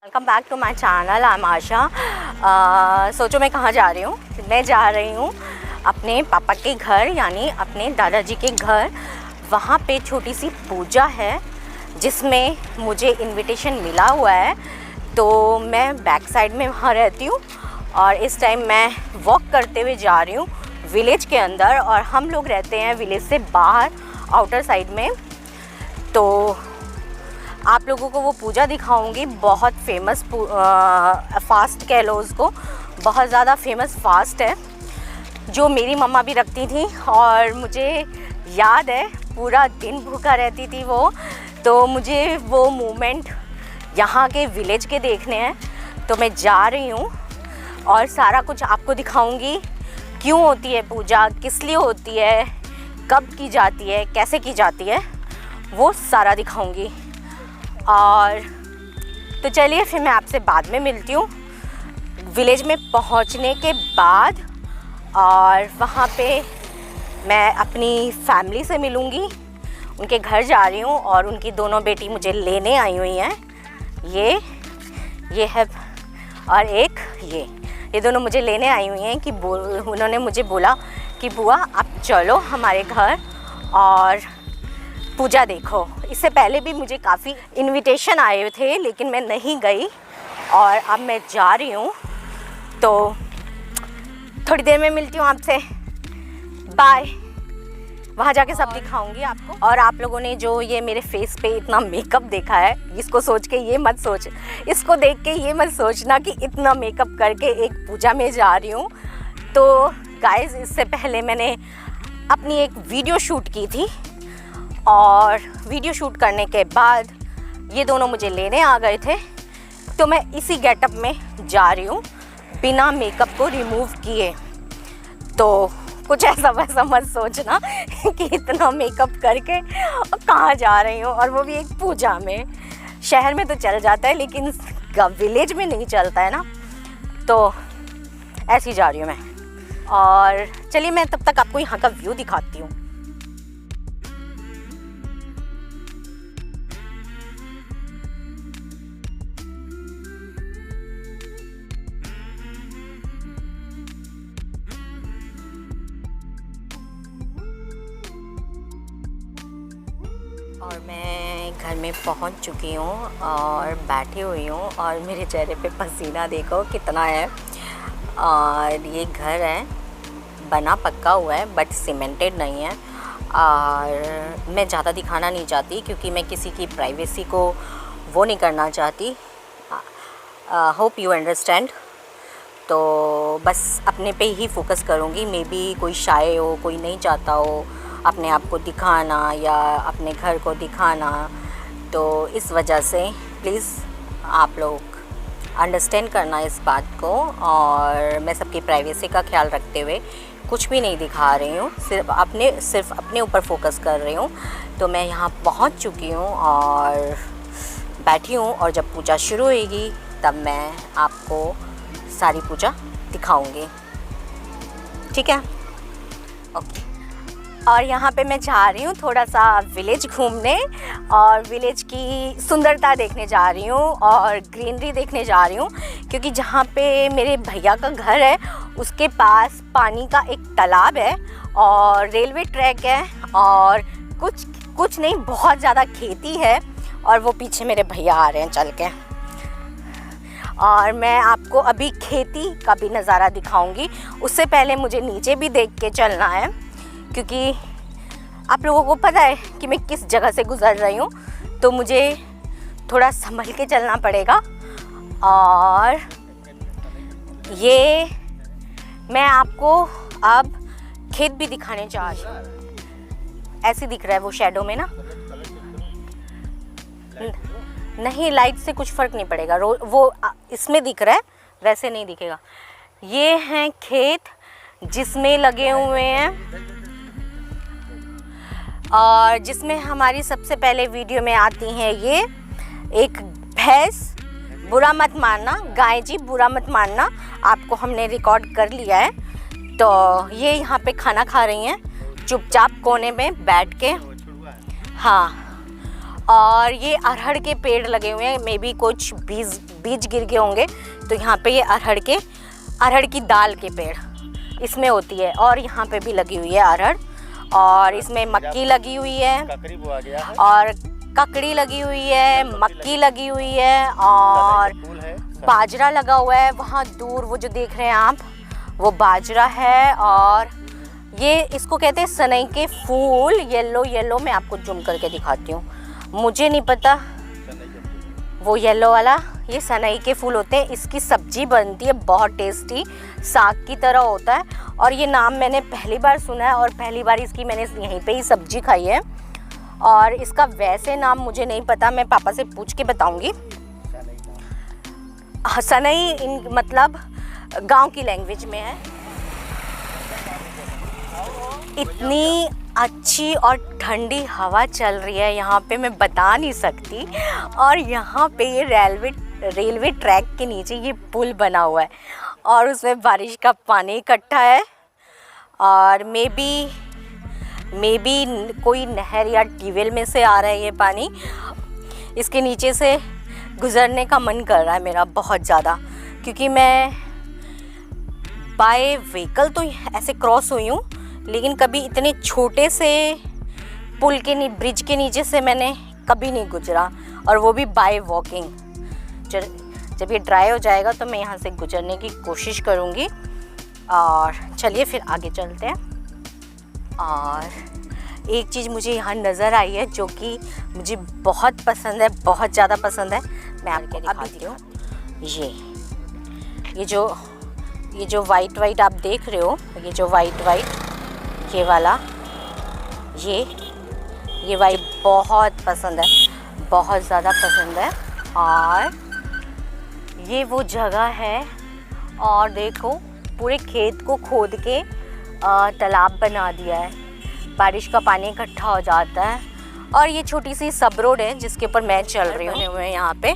Welcome back to my channel. I am Asha. सोचो मैं कहाँ जा रही हूँ। मैं जा रही हूँ अपने पापा के घर, यानी अपने दादाजी के घर। वहाँ पे छोटी सी पूजा है जिसमें मुझे इनविटेशन मिला हुआ है। तो मैं बैक साइड में वहाँ रहती हूँ और इस टाइम मैं वॉक करते हुए जा रही हूँ विलेज के अंदर, और हम लोग रहते हैं विलेज से बाहर आउटर साइड में। तो आप लोगों को वो पूजा दिखाऊंगी। बहुत फेमस फास्ट कह लो उसको, बहुत ज़्यादा फेमस फास्ट है जो मेरी मम्मा भी रखती थी और मुझे याद है पूरा दिन भूखा रहती थी वो। तो मुझे वो मोमेंट यहाँ के विलेज के देखने हैं, तो मैं जा रही हूँ और सारा कुछ आपको दिखाऊंगी। क्यों होती है पूजा, किस लिए होती है, कब की जाती है, कैसे की जाती है, वो सारा दिखाऊंगी। और तो चलिए फिर मैं आपसे बाद में मिलती हूँ विलेज में पहुँचने के बाद। और वहाँ पे मैं अपनी फैमिली से मिलूँगी, उनके घर जा रही हूँ और उनकी दोनों बेटी मुझे लेने आई हुई हैं। ये है और एक ये दोनों मुझे लेने आई हुई हैं कि उन्होंने मुझे बोला कि बुआ आप चलो हमारे घर और पूजा देखो। इससे पहले भी मुझे काफ़ी इनविटेशन आए थे लेकिन मैं नहीं गई और अब मैं जा रही हूँ। तो थोड़ी देर में मिलती हूँ आपसे, बाय। वहाँ जाके सब दिखाऊंगी आपको। और आप लोगों ने जो ये मेरे फेस पे इतना मेकअप देखा है, इसको देख के ये मत सोचना कि इतना मेकअप करके एक पूजा में जा रही हूँ। तो गाइस, इससे पहले मैंने अपनी एक वीडियो शूट की थी और वीडियो शूट करने के बाद ये दोनों मुझे लेने आ गए थे। तो मैं इसी गेटअप में जा रही हूँ बिना मेकअप को रिमूव किए। तो कुछ ऐसा वैसा मत सोचना कि इतना मेकअप करके कहाँ जा रही हूँ, और वो भी एक पूजा में। शहर में तो चल जाता है लेकिन विलेज में नहीं चलता है ना। तो ऐसी जा रही हूँ मैं। और चलिए मैं तब तक आपको यहाँ का व्यू दिखाती हूँ। और मैं घर में पहुंच चुकी हूँ और बैठी हुई हूँ और मेरे चेहरे पे पसीना देखो कितना है। और ये घर है, बना पक्का हुआ है बट सीमेंटेड नहीं है। और मैं ज़्यादा दिखाना नहीं चाहती क्योंकि मैं किसी की प्राइवेसी को वो नहीं करना चाहती। Hope you understand. तो बस अपने पे ही फोकस करूँगी। मे बी कोई शाय हो, कोई नहीं चाहता हो अपने आप को दिखाना या अपने घर को दिखाना। तो इस वजह से प्लीज़ आप लोग अंडरस्टैंड करना इस बात को। और मैं सबकी प्राइवेसी का ख्याल रखते हुए कुछ भी नहीं दिखा रही हूँ, सिर्फ अपने ऊपर फोकस कर रही हूँ। तो मैं यहाँ पहुँच चुकी हूँ और बैठी हूँ, और जब पूजा शुरू होगी तब मैं आपको सारी पूजा दिखाऊंगी, ठीक है? ओके। और यहाँ पे मैं जा रही हूँ थोड़ा सा विलेज घूमने और विलेज की सुंदरता देखने जा रही हूँ और ग्रीनरी देखने जा रही हूँ, क्योंकि जहाँ पे मेरे भैया का घर है उसके पास पानी का एक तालाब है और रेलवे ट्रैक है और कुछ नहीं, बहुत ज़्यादा खेती है। और वो पीछे मेरे भैया आ रहे हैं चल के। और मैं आपको अभी खेती का भी नज़ारा दिखाऊंगी। उससे पहले मुझे नीचे भी देख के चलना है, क्योंकि आप लोगों को पता है कि मैं किस जगह से गुज़र रही हूँ, तो मुझे थोड़ा संभल के चलना पड़ेगा। और ये मैं आपको अब खेत भी दिखाने जा रही हूँ। ऐसे दिख रहा है वो शैडो में ना। नहीं, लाइट से कुछ फ़र्क नहीं पड़ेगा। वो इसमें दिख रहा है, वैसे नहीं दिखेगा। ये हैं खेत जिसमें लगे हुए हैं और जिसमें हमारी सबसे पहले वीडियो में आती हैं ये एक भैंस। बुरा मत मानना गाय जी, बुरा मत मानना, आपको हमने रिकॉर्ड कर लिया है। तो ये यहाँ पे खाना खा रही हैं चुपचाप कोने में बैठ के। हाँ, और ये अरहर के पेड़ लगे हुए हैं, मे बी कुछ बीज गिर गए होंगे। तो यहाँ पे ये अरहर की दाल के पेड़ इसमें होती है, और यहाँ पे भी लगी हुई है अरहर, और इसमें मक्की लगी हुई है, और ककड़ी लगी हुई है, मक्की लगी हुई है, और बाजरा लगा हुआ है। वहाँ दूर वो जो देख रहे हैं आप, वो बाजरा है। और ये इसको कहते हैं सनई के फूल, येलो येलो। मैं आपको जूम करके दिखाती हूँ, मुझे नहीं पता वो येलो वाला, ये सनई के फूल होते हैं। इसकी सब्जी बनती है, बहुत टेस्टी, साग की तरह होता है। और ये नाम मैंने पहली बार सुना है, और पहली बार इसकी मैंने यहीं पे ही सब्जी खाई है। और इसका वैसे नाम मुझे नहीं पता, मैं पापा से पूछ के बताऊंगी। सनई मतलब गांव की लैंग्वेज में है। इतनी अच्छी और ठंडी हवा चल रही है यहाँ पे, मैं बता नहीं सकती। और यहाँ पे ये रेलवे ट्रैक के नीचे ये पुल बना हुआ है, और उसमें बारिश का पानी इकट्ठा है। और मे बी कोई नहर या ट्यूबवेल में से आ रहा है ये पानी। इसके नीचे से गुज़रने का मन कर रहा है मेरा बहुत ज़्यादा, क्योंकि मैं बाय व्हीकल तो ऐसे क्रॉस हुई हूँ, लेकिन कभी इतने छोटे से ब्रिज के नीचे से मैंने कभी नहीं गुजरा, और वो भी बाय वॉकिंग। जब ये ड्राई हो जाएगा तो मैं यहाँ से गुजरने की कोशिश करूँगी। और चलिए फिर आगे चलते हैं। और एक चीज़ मुझे यहाँ नज़र आई है जो कि मुझे बहुत पसंद है, बहुत ज़्यादा पसंद है। मैं आपको दिखाती हूँ। ये जो वाइट आप देख रहे हो, ये जो वाइट ये वाला ये वाइट बहुत पसंद है, बहुत ज़्यादा पसंद है। और ये वो जगह है, और देखो पूरे खेत को खोद के तालाब बना दिया है, बारिश का पानी इकट्ठा हो जाता है। और ये छोटी सी सब रोड है जिसके ऊपर मैं चल रही हूँ यहाँ पे।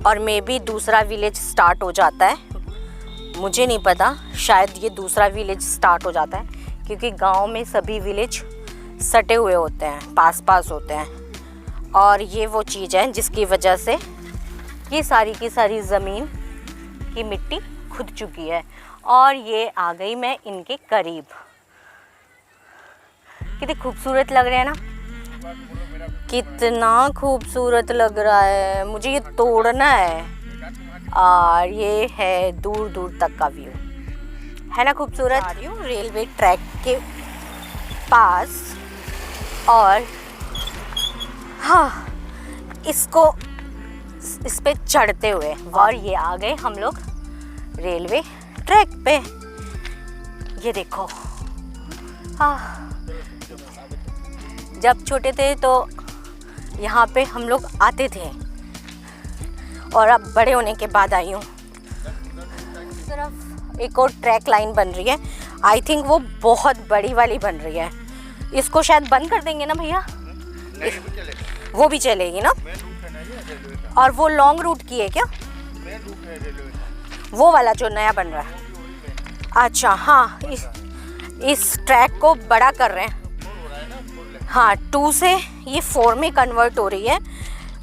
और मे बी दूसरा विलेज स्टार्ट हो जाता है, मुझे नहीं पता, शायद ये दूसरा विलेज स्टार्ट हो जाता है, क्योंकि गांव में सभी विलेज सटे हुए होते हैं, पास होते हैं। और ये वो चीज़ है जिसकी वजह से ये सारी की सारी ज़मीन की मिट्टी खुद चुकी है। और ये आ गई मैं इनके करीब। कितने खूबसूरत लग रहे हैं ना, कितना खूबसूरत लग रहा है। मुझे ये तोड़ना है। और ये है दूर दूर तक का व्यू, है ना खूबसूरत। आ रही हूँ रेलवे ट्रैक के पास, और हाँ इस पे चढ़ते हुए, और ये आ गए हम लोग रेलवे ट्रैक पे। ये देखो, हाँ जब छोटे थे तो यहाँ पे हम लोग आते थे, और अब बड़े होने के बाद आई हूँ। सिर्फ एक और ट्रैक लाइन बन रही है, आई थिंक वो बहुत बड़ी वाली बन रही है। इसको शायद बंद कर देंगे ना भैया, वो भी चलेगी ना। और वो लॉन्ग रूट की है क्या, वो वाला जो नया बन रहा है? अच्छा हाँ, इस ट्रैक को बड़ा कर रहे हैं। हाँ 2 से ये 4 में कन्वर्ट हो रही है,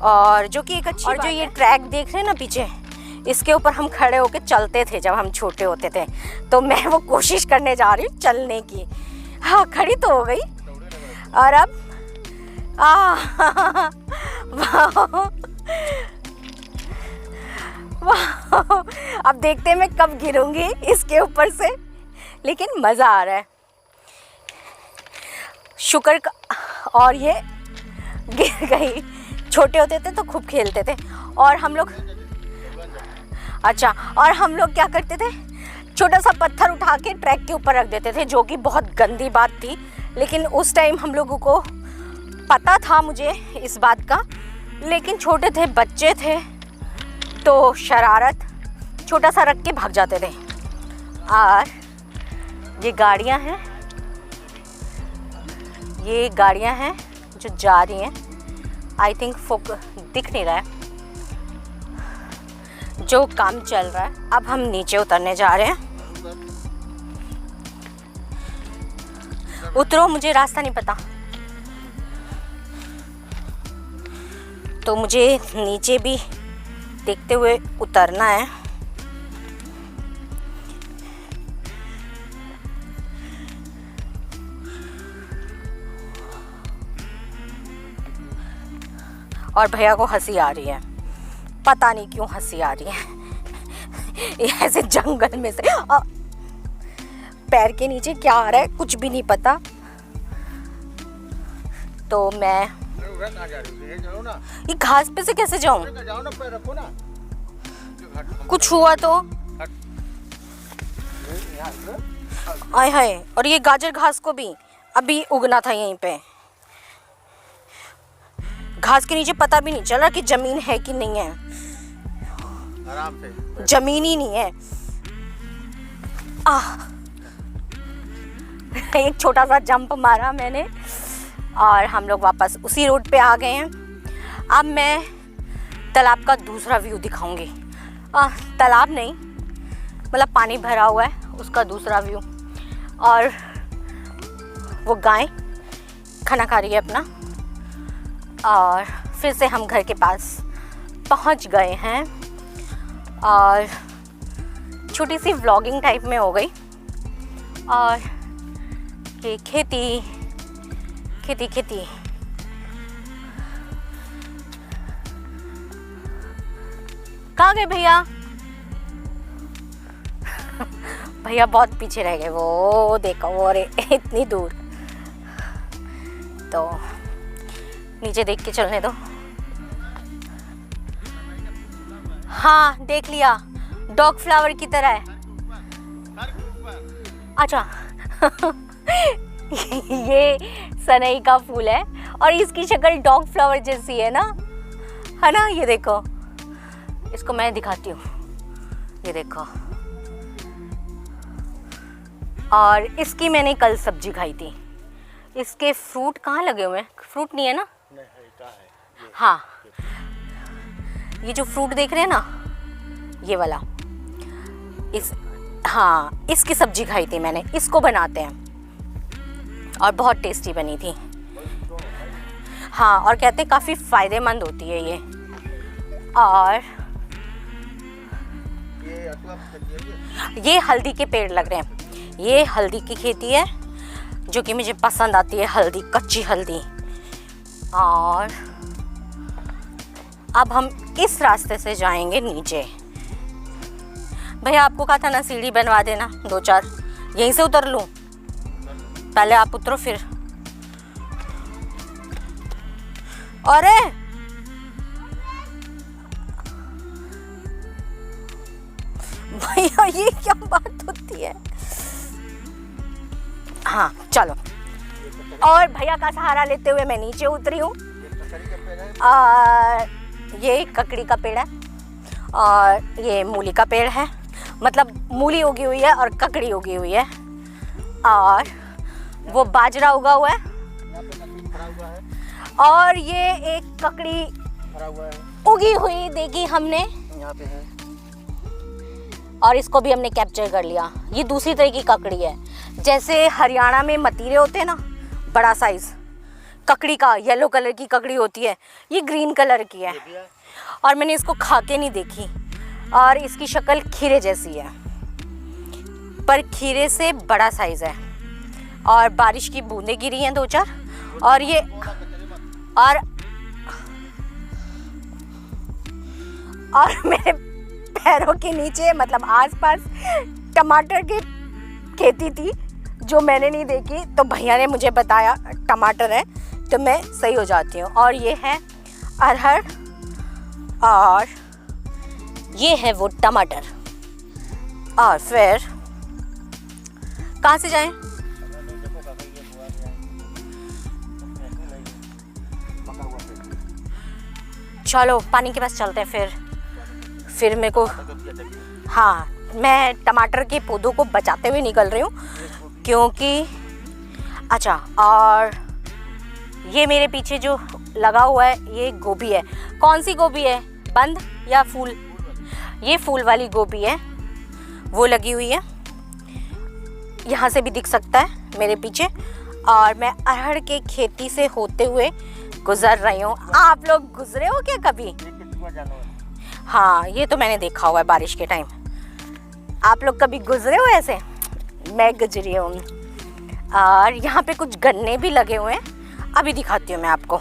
और जो कि एक अच्छी और जो ये ट्रैक देख रहे हैं ना पीछे, इसके ऊपर हम खड़े होके चलते थे जब हम छोटे होते थे। तो मैं वो कोशिश करने जा रही हूँ चलने की। हाँ खड़ी तो हो गई, और अब अब देखते हैं मैं कब गिरूंगी इसके ऊपर से, लेकिन मज़ा आ रहा है शुक्र का। और ये गिर गई, छोटे होते थे तो खूब खेलते थे। और हम लोग क्या करते थे, छोटा सा पत्थर उठा के ट्रैक के ऊपर रख देते थे, जो कि बहुत गंदी बात थी। लेकिन उस टाइम हम लोगों को पता था मुझे इस बात का, लेकिन छोटे थे, बच्चे थे, तो शरारत छोटा सा रख के भाग जाते थे। और ये गाड़ियाँ हैं जो जा रही हैं। आई थिंक दिख नहीं रहा है जो काम चल रहा है। अब हम नीचे उतरने जा रहे हैं। उतरो, मुझे रास्ता नहीं पता, तो मुझे नीचे भी देखते हुए उतरना है। और भैया को हंसी आ रही है, पता नहीं क्यों हंसी आ रही है। ऐसे जंगल में से पैर के नीचे क्या आ रहा है कुछ भी नहीं पता। तो मैं ये घास पे से कैसे जाऊं? कुछ हुआ तो आय हाय। और ये गाजर घास को भी अभी उगना था यहीं पे। घास के नीचे पता भी नहीं चल रहा कि जमीन है कि नहीं है। आराम से, जमीन ही नहीं है। एक छोटा सा जंप मारा मैंने और हम लोग वापस उसी रोड पे आ गए हैं। अब मैं तालाब का दूसरा व्यू दिखाऊंगी। तालाब नहीं, मतलब पानी भरा हुआ है उसका दूसरा व्यू। और वो गाय खाना खा रही है अपना। और फिर से हम घर के पास पहुंच गए हैं और छोटी सी व्लॉगिंग टाइप में हो गई। और ये खेती खेती खेती कहाँ गए भैया? भैया बहुत पीछे रह गए। वो देखो वो रे इतनी दूर। तो नीचे देख के चलने दो। हाँ देख लिया, डॉग फ्लावर की तरह है। अच्छा ये सनई का फूल है और इसकी शक्ल डॉग फ्लावर जैसी है ना, ये देखो। इसको मैं दिखाती हूँ, ये देखो। और इसकी मैंने कल सब्जी खाई थी। इसके फ्रूट कहाँ लगे हुए हैं? फ्रूट नहीं है ना? नहीं, है, ये। हाँ, ये जो फ्रूट देख रहे हैं ना, ये वाला, इसकी सब्जी खाई थी मैंने। इसको बनाते हैं और बहुत टेस्टी बनी थी। हाँ, और कहते हैं काफ़ी फ़ायदेमंद होती है ये। और ये हल्दी के पेड़ लग रहे हैं। ये हल्दी की खेती है जो कि मुझे पसंद आती है, हल्दी, कच्ची हल्दी। और अब हम इस रास्ते से जाएंगे नीचे। भैया आपको कहा था ना सीढ़ी बनवा देना 2-4, यहीं से उतर लूँ? पहले आप उतरो फिर। अरे भैया ये क्या बात होती है? हाँ चलो। और भैया का सहारा लेते हुए मैं नीचे उतरी हूँ। ये ककड़ी का पेड़ है और ये मूली का पेड़ है। मतलब मूली उगी हुई है और ककड़ी उगी हुई है। और वो बाजरा उगा हुआ है। और ये एक ककड़ी उगी हुई देखी हमने यहाँ पे है। और इसको भी हमने कैप्चर कर लिया। ये दूसरी तरह की ककड़ी है। जैसे हरियाणा में मतीरे होते हैं ना, बड़ा साइज ककड़ी का, येलो कलर की ककड़ी होती है। ये ग्रीन कलर की है और मैंने इसको खा के नहीं देखी। और इसकी शक्ल खीरे जैसी है, पर खीरे से बड़ा साइज है। और बारिश की बूंदें गिरी हैं 2-4। और ये और मेरे पैरों के नीचे, मतलब आसपास टमाटर की खेती थी जो मैंने नहीं देखी। तो भैया ने मुझे बताया टमाटर है, तो मैं सही हो जाती हूँ। और ये है अरहर और ये है वो टमाटर। और फिर कहाँ से जाएं? चलो पानी के पास चलते हैं। फिर मेरे को, हाँ, मैं टमाटर के पौधों को बचाते हुए निकल रही हूँ क्योंकि अच्छा। और ये मेरे पीछे जो लगा हुआ है ये गोभी है। कौन सी गोभी है? बंद या फूल? ये फूल वाली गोभी है, वो लगी हुई है। यहाँ से भी दिख सकता है मेरे पीछे। और मैं अरहर के खेती से होते हुए गुजर रही हूँ। आप लोग गुजरे हो क्या कभी? हाँ, ये तो मैंने देखा हुआ है बारिश के टाइम। आप लोग कभी गुजरे हो ऐसे? मैं गुजरी हूँ। और यहाँ पे कुछ गन्ने भी लगे हुए हैं, अभी दिखाती हूँ मैं आपको।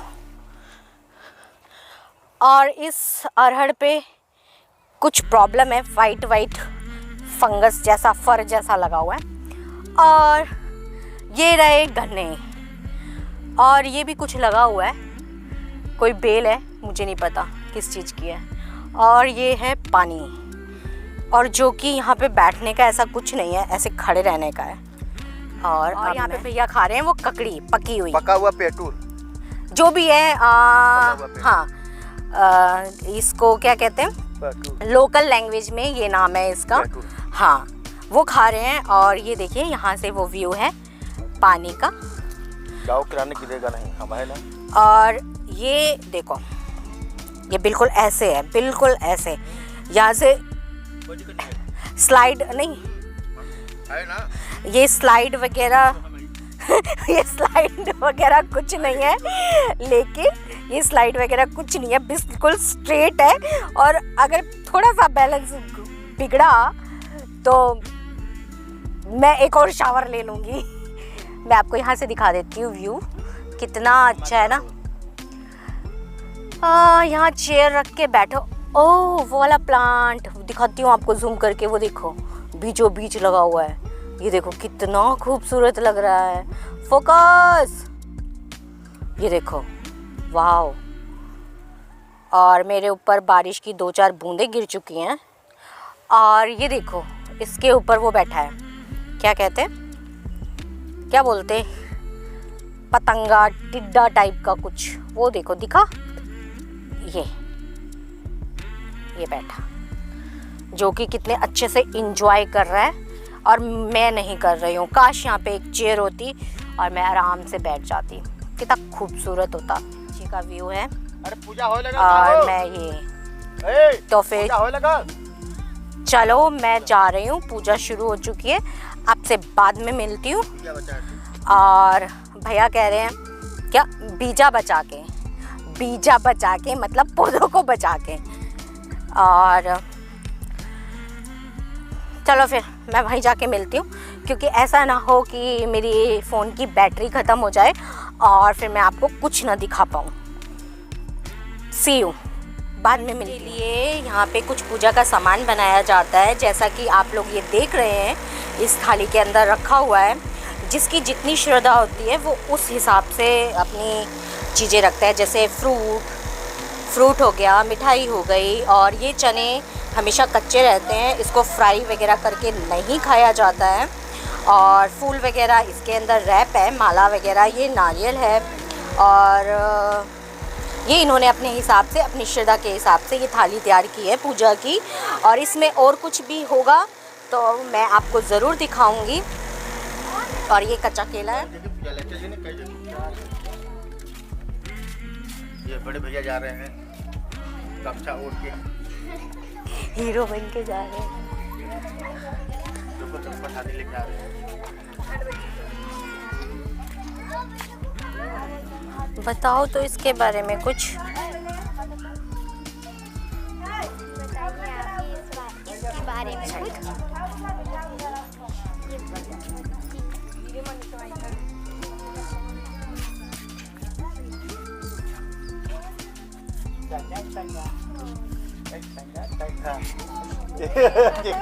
और इस अरहर पे कुछ प्रॉब्लम है, वाइट वाइट फंगस जैसा, फर जैसा लगा हुआ है। और ये रहे गन्ने, और ये भी कुछ लगा हुआ है, कोई बेल है, मुझे नहीं पता किस चीज़ की है। और ये है पानी, और जो कि यहाँ पे बैठने का ऐसा कुछ नहीं है, ऐसे खड़े रहने का है। और यहाँ पे भैया खा रहे हैं वो ककड़ी, पकी हुई, पका हुआ पेटूर जो भी है। हाँ, इसको क्या कहते हैं लोकल लैंग्वेज में, ये नाम है इसका। हाँ, वो खा रहे हैं। और ये देखिए यहाँ से वो व्यू है पानी का। गाँव किराने की देगा नहीं, हम है ना। और ये देखो, ये बिल्कुल ऐसे है, बिल्कुल ऐसे। यहाँ से स्लाइड नहीं है ना, ये स्लाइड वगैरह ये स्लाइड वगैरह कुछ नहीं है, लेकिन ये स्लाइड वगैरह कुछ नहीं है, बिल्कुल स्ट्रेट है। और अगर थोड़ा सा बैलेंस बिगड़ा तो मैं एक और शावर ले लूँगी। मैं आपको यहाँ से दिखा देती हूँ व्यू, कितना अच्छा है ना। यहाँ चेयर रख के बैठो। ओह, वो वाला प्लांट दिखाती हूँ आपको जूम करके, वो देखो बीचों बीच लगा हुआ है। ये देखो कितना खूबसूरत लग रहा है। फोकस, ये देखो, वाह। और मेरे ऊपर बारिश की 2-4 बूंदें गिर चुकी हैं। और ये देखो, इसके ऊपर वो बैठा है, क्या कहते हैं, क्या बोलते, पतंगा टिड्डा टाइप का कुछ, वो देखो दिखा, ये बैठा, जो कि कितने अच्छे से इंजॉय कर रहा है। और मैं नहीं कर रही हूँ। काश यहाँ पे एक चेयर होती और मैं आराम से बैठ जाती, कितना खूबसूरत होता। नीचे का व्यू है। अरे पूजा हो लगा, और मैं ये तो फिर हो लगा। चलो मैं जा रही हूँ, पूजा शुरू हो चुकी है, आपसे बाद में मिलती हूँ। और भैया कह रहे हैं क्या, बीजा बचा के, बीजा बचा के मतलब पौधों को बचा के। और चलो फिर मैं वहीं जाके मिलती हूँ, क्योंकि ऐसा ना हो कि मेरी फ़ोन की बैटरी ख़त्म हो जाए और फिर मैं आपको कुछ ना दिखा पाऊँ। सी यू, बाद में मिलने के लिए यहाँ पे कुछ पूजा का सामान बनाया जाता है, जैसा कि आप लोग ये देख रहे हैं इस थाली के अंदर रखा हुआ है। जिसकी जितनी श्रद्धा होती है वो उस हिसाब से अपनी चीज़ें रखता है, जैसे फ्रूट हो गया, मिठाई हो गई। और ये चने हमेशा कच्चे रहते हैं, इसको फ्राई वगैरह करके नहीं खाया जाता है। और फूल वगैरह इसके अंदर रैप है, माला वगैरह, ये नारियल है। और ये इन्होंने अपने हिसाब से, अपनी श्रद्धा के हिसाब से ये थाली तैयार की है पूजा की। और इसमें और कुछ भी होगा तो मैं आपको ज़रूर दिखाऊंगी। और ये कच्चा केला है। ये बड़े भैया जा रहे हैं कपचा ओढ़ के, हीरो बन के जा रहे हैं। प्रसादी लेके आ रहे हैं। बताओ तो इसके बारे में कुछ। इसके बारे में कुछ।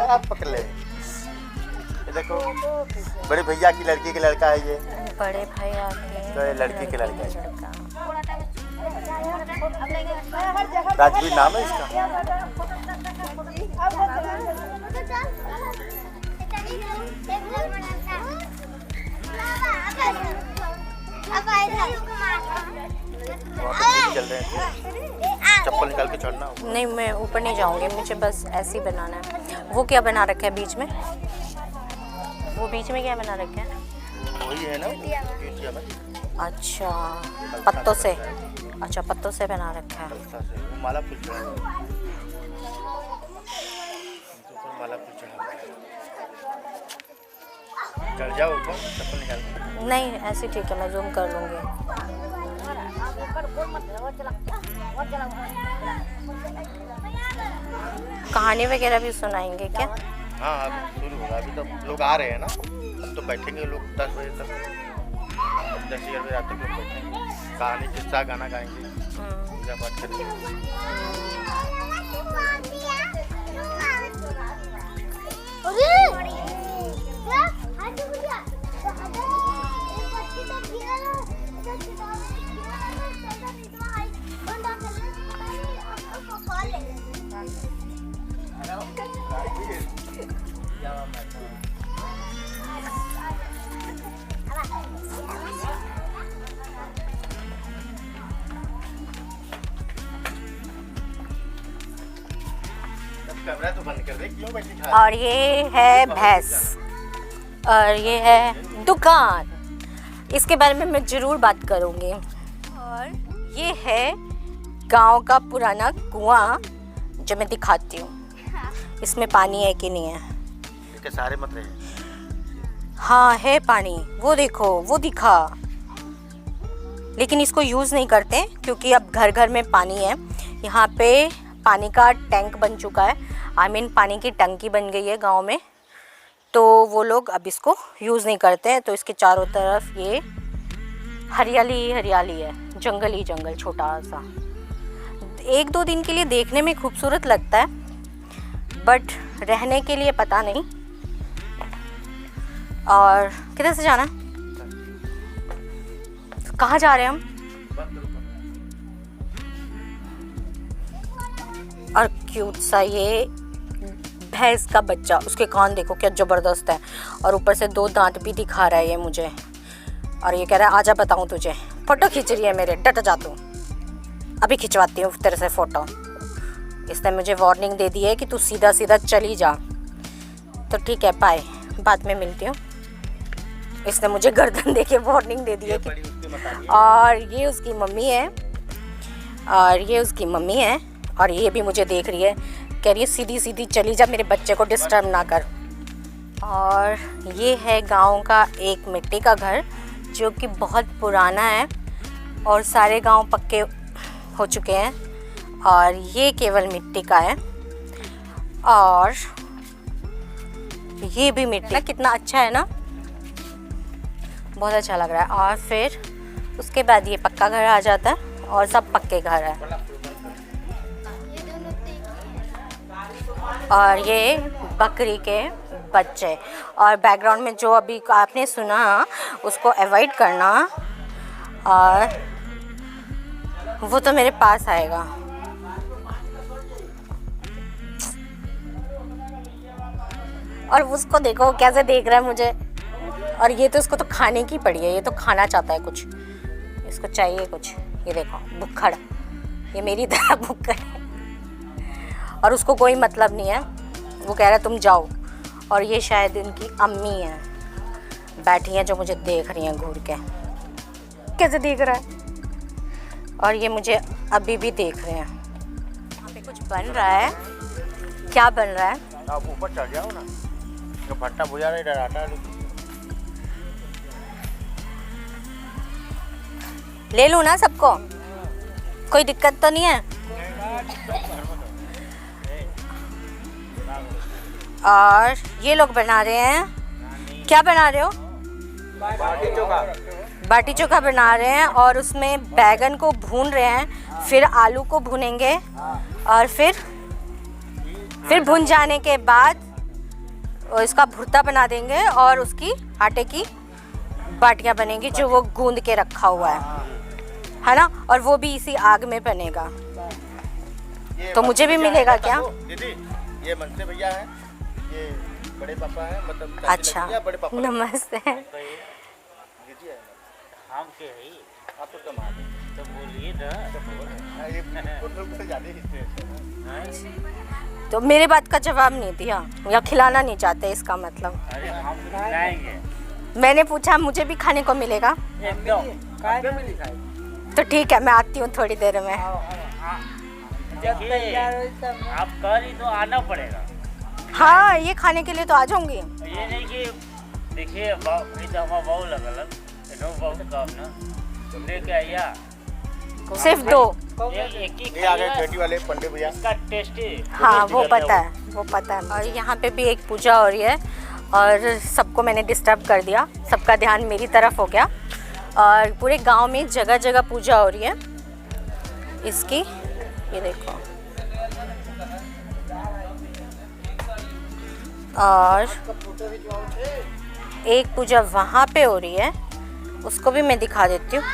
आप पकड़ ले। ये देखो बड़े भैया की लड़की के लड़का है ये। बड़े भैया के तो ये लड़की के लड़का है। राजवीर नाम है इसका। चल रहे हैं, चप्पल निकाल के चढ़ना होगा। नहीं, मैं ऊपर नहीं जाऊंगी, मुझे बस ऐसे ही बनाना है। वो क्या बना रखा है बीच में, वो बीच में क्या बना रखा है? वही है ना। अच्छा, पत्तों से, अच्छा पत्तों से बना रखा है। माला फूल चढ़ा, माला फूल चढ़ा। चढ़ जाओ ऊपर, चप्पल निकाल। नहीं ऐसे ठीक है, मैं जूम कर लूँगी। कहानी वगैरह भी सुनाएंगे क्या? हाँ अब शुरू होगा, अभी तो लोग आ रहे हैं ना, अब तो बैठेंगे लोग 10 बजे तक, 10-11 बजे रात तक लोग बैठेंगे, कहानी किस्सा गाना गाएंगे, पूजा पाठ करेंगे। कैमरा तो बंद कर दे, क्यों बैठी खा? और ये है भैंस और ये है दुकान, इसके बारे में मैं ज़रूर बात करूँगी। और ये है गांव का पुराना कुआं जो मैं दिखाती हूँ, इसमें पानी है कि नहीं है। इसके सारे मत रहे। हाँ है पानी, वो देखो वो दिखा, लेकिन इसको यूज़ नहीं करते क्योंकि अब घर घर में पानी है। यहाँ पे पानी का टैंक बन चुका है, पानी की टंकी बन गई है गांव में, तो वो लोग अब इसको यूज़ नहीं करते हैं। तो इसके चारों तरफ ये हरियाली ही हरियाली है, जंगल ही जंगल छोटा सा। 1-2 दिन के लिए देखने में खूबसूरत लगता है, बट रहने के लिए पता नहीं। और किधर से जाना है, कहाँ जा रहे हैं हम? और क्यूट सा ये भैंस का बच्चा, उसके कान देखो क्या ज़बरदस्त है, और ऊपर से 2 दांत भी दिखा रहा है ये मुझे। और ये कह रहा है आजा बताऊँ तुझे, फ़ोटो खींच रही है मेरे, डट जा तू, अभी खिंचवाती हूँ तेरे से फ़ोटो। इसने मुझे वार्निंग दे दी है कि तू सीधा सीधा चली जा। तो ठीक है, बाय, बाद में मिलती हूँ। इसने मुझे गर्दन दे के वार्निंग दे दी है कि, और ये उसकी मम्मी है, और ये उसकी मम्मी है, और ये भी मुझे देख रही है, कह रही है सीधी सीधी चली जा, मेरे बच्चे को डिस्टर्ब ना कर। और ये है गांव का एक मिट्टी का घर जो कि बहुत पुराना है, और सारे गांव पक्के हो चुके हैं, और ये केवल मिट्टी का है। और ये भी मिट्टी, कितना अच्छा है ना, बहुत अच्छा लग रहा है। और फिर उसके बाद ये पक्का घर आ जाता है, और सब पक्के घर है। और ये बकरी के बच्चे, और बैकग्राउंड में जो अभी आपने सुना उसको अवॉइड करना, और वो तो मेरे पास आएगा। और उसको देखो कैसे देख रहा है मुझे, और ये तो इसको तो खाने की पड़ी है, ये तो खाना चाहता है कुछ, इसको चाहिए कुछ। ये देखो भुक्खड़, ये मेरी तरह भुक्खड़ है, और उसको कोई मतलब नहीं है, वो कह रहा है तुम जाओ। और ये शायद इनकी अम्मी है, बैठी हैं जो मुझे देख रही हैं घूर के, कैसे देख रहा है, और ये मुझे अभी भी देख रहे हैं। यहाँ पे कुछ बन रहा है, क्या बन रहा है? आप ऊपर चढ़ जाओ ना, तो भट्टा बुझा रहा है, डराता ले लूँ ना सबको, कोई दिक्कत तो नहीं है? और ये लोग बना रहे हैं, क्या बना रहे हो? बाटी चोखा बना रहे हैं, और उसमें बैगन को भून रहे हैं, फिर आलू को भूनेंगे, और फिर भून जाने के बाद इसका भुर्ता बना देंगे, और उसकी आटे की बाटियां बनेंगी जो वो गूंद के रखा हुआ है ना, और वो भी इसी आग में बनेगा। तो मुझे भी मिलेगा क्या? दीदी ये मनसे भैया है, ये बड़े पापा हैं, मतलब अच्छा, बड़े पापा नमस्ते। दीदी है हम के है, आप तो कमाल है, तो बोलिए ना, ये तो ज्यादा हिस्से। तो मेरे बात का जवाब नहीं दिया, या खिलाना नहीं चाहते इसका मतलब? अरे हम खिलाएंगे। मैंने पूछा मुझे भी खाने को मिलेगा? तो ठीक है, मैं आती हूँ थोड़ी देर में। आप कल ही तो आना पड़ेगा। हाँ, ये खाने के लिए तो आ जाऊंगी। ये नहीं कि देखिए बहु लगल बहु कम ना, तो लेके आइया सिर्फ 2। एक ही ये आगे खेती वाले पंडित भैया। इसका टेस्ट हाँ वो पता है, वो पता है। और यहाँ पे भी एक पूजा हो रही है और सबको मैंने डिस्टर्ब कर दिया, सबका ध्यान मेरी तरफ हो गया। और पूरे गांव में जगह जगह पूजा हो रही है इसकी, ये देखो। और एक पूजा वहाँ पे हो रही है, उसको भी मैं दिखा देती हूँ।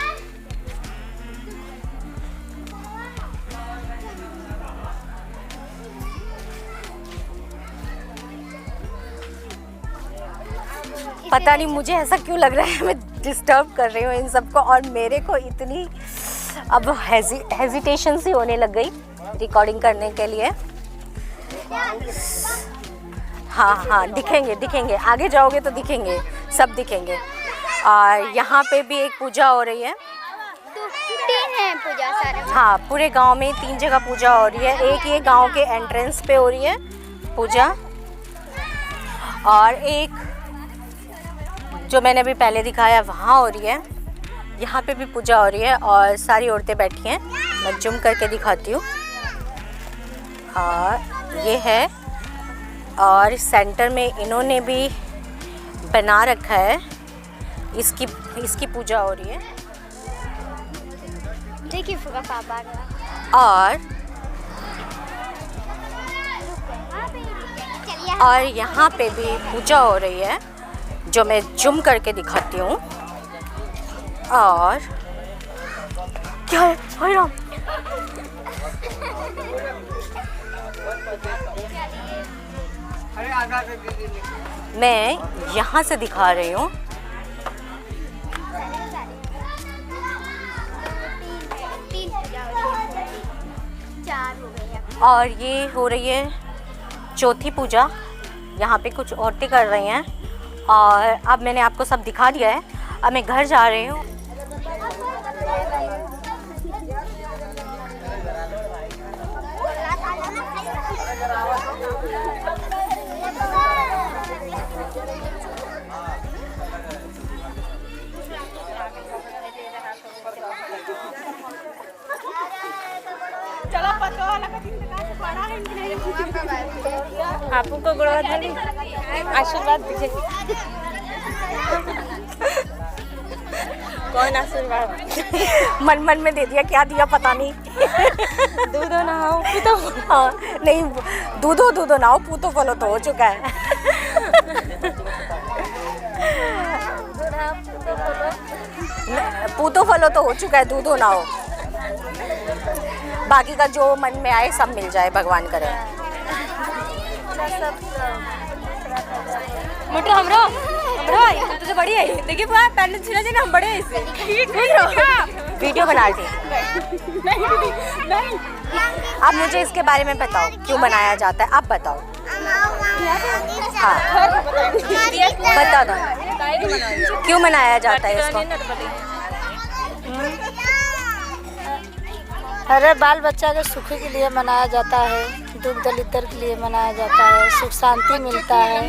पता नहीं मुझे ऐसा क्यों लग रहा है मैं डिस्टर्ब कर रही हूँ इन सबको, और मेरे को इतनी अब हेजिटेशन सी होने लग गई रिकॉर्डिंग करने के लिए। हाँ हाँ दिखेंगे दिखेंगे, आगे जाओगे तो दिखेंगे, सब दिखेंगे। और यहाँ पे भी एक पूजा हो रही है। तो 3 है पूजा सारे। हाँ पूरे गांव में 3 जगह पूजा हो रही है। एक ये गांव के एंट्रेंस पे हो रही है पूजा, और एक जो मैंने अभी पहले दिखाया वहाँ हो रही है। यहाँ पे भी पूजा हो रही है और सारी औरतें बैठी हैं। मैं जूम करके दिखाती हूँ। और ये है, और सेंटर में इन्होंने भी बना रखा है, इसकी पूजा हो रही है। देखिए फुगा पापा। और यहाँ पे भी पूजा हो रही है जो मैं जूम करके दिखाती हूँ। और क्या है हाय राम, मैं यहाँ से दिखा रही हूँ। और ये हो रही है चौथी पूजा। यहाँ पे कुछ औरतें कर रही हैं, और अब मैंने आपको सब दिखा दिया है। अब मैं घर जा रही हूँ। आपको गुड़वा धरी आशीर्वाद दीजिए। कौन आशीर्वाद? मन मन में दे दिया, क्या दिया पता नहीं। दूधो नहाओ पूतो, हाँ नहीं दूधो नहाओ पूतो फलो तो हो चुका है। पूतो फलो तो हो चुका है, दूधो नहाओ। बाकी का जो मन में आए सब मिल जाए, भगवान करे। मोटो हमरो आई तो तुझे बड़ी आई। देखिए पूरा पैंडल छिना जी ना, हम बड़े हैं इससे। वीडियो बना रही नहीं। अब मुझे इसके बारे में बताओ, क्यों बनाया जाता है, आप बताओ। हाँ बता दो क्यों मनाया जाता है इसको। अरे बाल बच्चा के सुख के लिए मनाया जाता है, दुख दलितर के लिए मनाया जाता है, सुख शांति मिलता है,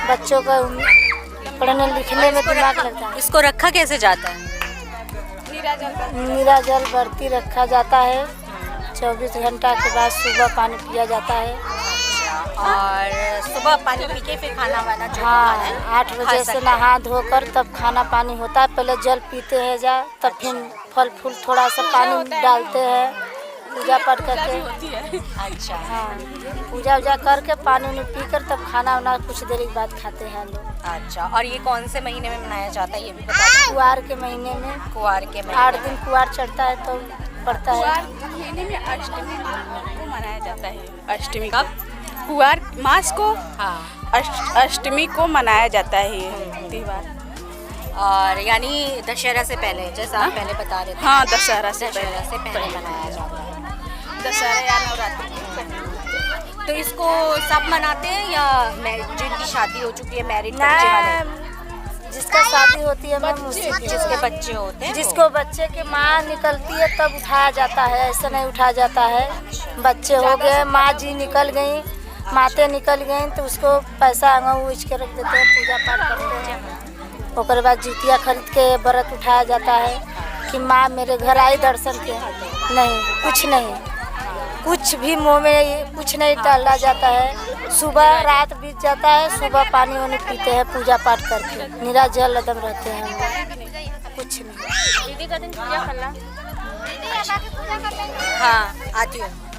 बच्चों का पढ़ने लिखने में दिमाग लगता है। इसको रखा कैसे जाता है? नीरा जल बरती रखा जाता है। 24 घंटा के बाद सुबह पानी पिया जाता है। और सुबह पानी पी के फिर खाना वाना जो हाँ है 8 बजे से नहा धोकर तब खाना पानी होता है। पहले जल पीते हैं तब फिर फल फूल थोड़ा सा पानी डालते हैं, पूजा पाठ करके। अच्छा हाँ पूजा वूजा करके पानी उनी पी कर तब खाना वाना कुछ देर के बाद खाते हैं लोग। अच्छा, और ये कौन से महीने में मनाया जाता है ये भी बता दो। कुआर के महीने में, कुआर के महीने 8 दिन कुआर चढ़ता है तो पड़ता है। महीने में अष्टमी को मनाया जाता है। अष्टमी कब? कुआर मास को। हाँ अष्टमी को मनाया जाता है ये त्योहार। और यानी दशहरा से पहले, जैसा आप पहले बता रहे थे। हाँ दशहरा से पहले मनाया जाता है। दशहरा या नवरात्रि। तो इसको सब मनाते हैं या जिनकी शादी हो चुकी है, मैरिड बच्चे वाले? जिसका शादी होती है मैम उसी की। जिसके बच्चे होते हैं जिसको बच्चे की माँ निकलती है तब उठाया जाता है, ऐसा नहीं उठाया जाता है। बच्चे हो गए, माँ जी निकल गई, माते निकल गई तो उसको पैसा अंगा उछ के रख देते हैं, पूजा पाठ करते हैं। उसके बाद जुतिया खरीद के व्रत उठाया जाता है। कि माँ मेरे घर आई दर्शन के, नहीं, कुछ नहीं, कुछ भी मुँह में कुछ नहीं डाला जाता है। सुबह रात बीत जाता है, सुबह पानी वानी पीते हैं पूजा पाठ करके, निरा जल एकदम रहते हैं हम लोग, कुछ नहीं। दीदी का दिन पूजा करना। हाँ आती हूँ।